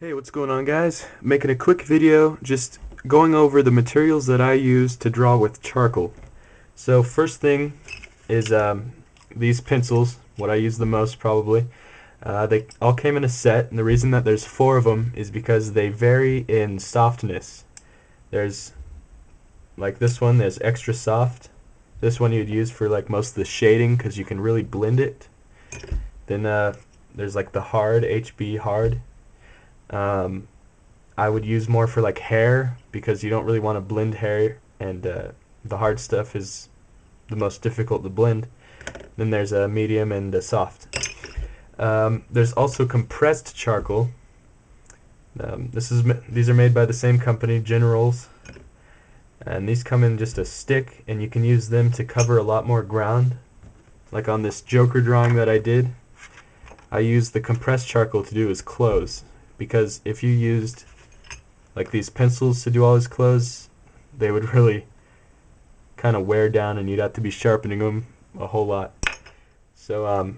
Hey, what's going on, guys? Making a quick video just going over the materials that I use to draw with charcoal. So first thing is these pencils, what I use the most probably. They all came in a set, and the reason that there's four of them is because they vary in softness. There's like this one, there's extra soft. This one you'd use for like most of the shading because you can really blend it. Then there's like the hard, HB hard. Um, I would use more for like hair because you don't really want to blend hair, and the hard stuff is the most difficult to blend. Then there's a medium and a soft. There's also compressed charcoal. These are made by the same company, Generals, and these come in just a stick, and you can use them to cover a lot more ground. Like on this Joker drawing that I did, I used the compressed charcoal to do his clothes, because if you used like these pencils to do all his clothes, they would really kind of wear down and you'd have to be sharpening them a whole lot. So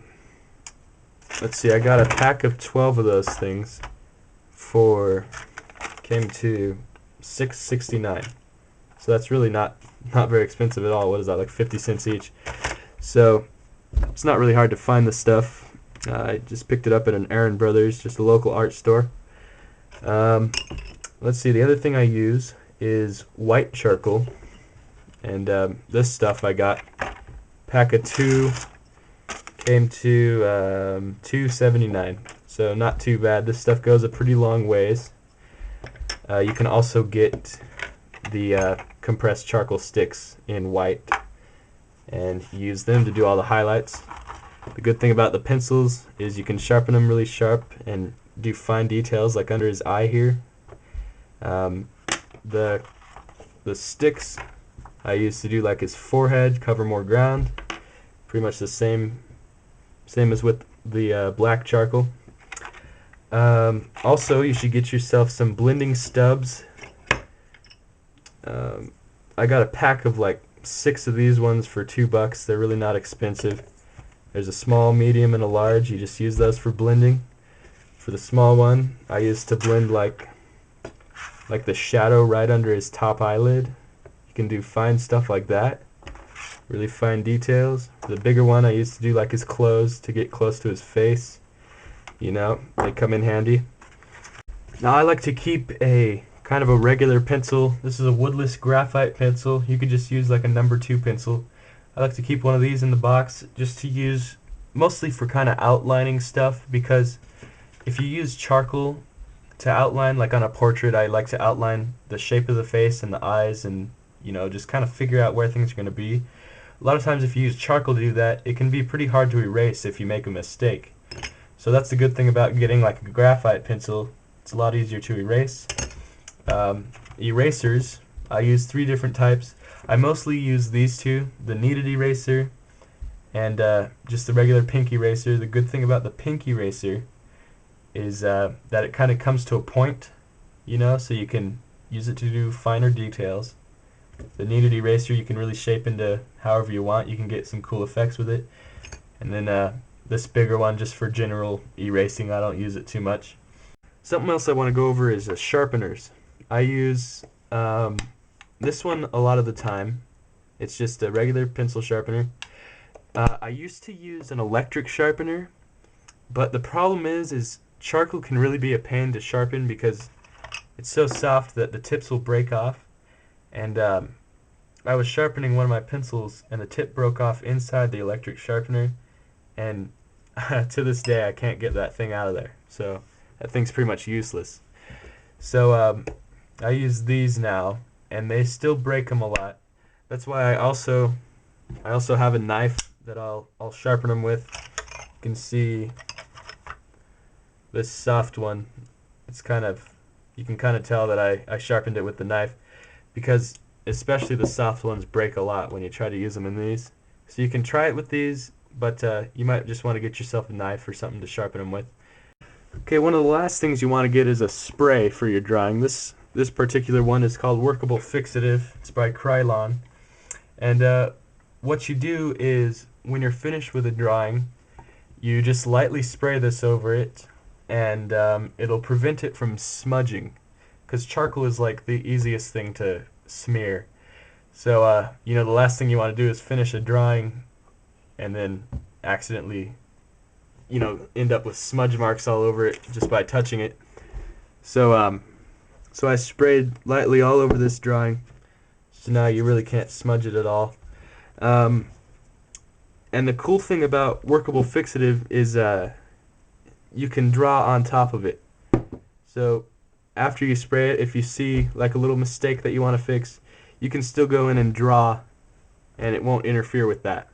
let's see, I got a pack of 12 of those things came to $6.69. So that's really not very expensive at all. What is that, like 50 cents each? So it's not really hard to find this stuff. I just picked it up at an Aaron Brothers, just a local art store. Let's see, the other thing I use is white charcoal, and this stuff I got, pack of 2, came to $2.79, so not too bad. This stuff goes a pretty long ways. You can also get the compressed charcoal sticks in white and use them to do all the highlights. The good thing about the pencils is you can sharpen them really sharp and do fine details like under his eye here. The sticks I used to do like his forehead, cover more ground. Pretty much the same as with the black charcoal. Also, you should get yourself some blending stubs. I got a pack of like 6 of these ones for $2. They're really not expensive. There's a small, medium, and a large. You just use those for blending. For the small one, I used to blend like the shadow right under his top eyelid. You can do fine stuff like that. Really fine details. For the bigger one, I used to do like his clothes to get close to his face. You know, they come in handy. Now I like to keep a kind of a regular pencil. This is a woodless graphite pencil. You could just use like a number 2 pencil. I like to keep one of these in the box just to use mostly for kind of outlining stuff, because if you use charcoal to outline, like on a portrait, I like to outline the shape of the face and the eyes, and just kind of figure out where things are going to be. A lot of times if you use charcoal to do that, it can be pretty hard to erase if you make a mistake. So that's the good thing about getting like a graphite pencil. It's a lot easier to erase. Erasers, I use 3 different types. I mostly use these 2, the kneaded eraser and just the regular pink eraser. The good thing about the pink eraser is that it kind of comes to a point, so you can use it to do finer details. The kneaded eraser you can really shape into however you want. You can get some cool effects with it. And then this bigger one just for general erasing. I don't use it too much. Something else I want to go over is sharpeners. I use this one a lot of the time. It's just a regular pencil sharpener. I used to use an electric sharpener, but the problem is charcoal can really be a pain to sharpen because it's so soft that the tips will break off. And I was sharpening one of my pencils and the tip broke off inside the electric sharpener, and to this day I can't get that thing out of there. So that thing's pretty much useless. So I use these now, and they still break them a lot. That's why I also have a knife that I'll sharpen them with. You can see this soft one. You can kind of tell that I sharpened it with the knife, because especially the soft ones break a lot when you try to use them in these. So you can try it with these, but you might just want to get yourself a knife or something to sharpen them with. Okay, one of the last things you want to get is a spray for your drawing. This particular one is called Workable Fixative. It's by Krylon. And what you do is, when you're finished with a drawing, you just lightly spray this over it, and it'll prevent it from smudging, because charcoal is like the easiest thing to smear. So the last thing you want to do is finish a drawing and then accidentally end up with smudge marks all over it just by touching it. So I sprayed lightly all over this drawing, so now you really can't smudge it at all. Um, and the cool thing about workable fixative is you can draw on top of it. So after you spray it, if you see like a little mistake that you want to fix, you can still go in and draw, and it won't interfere with that.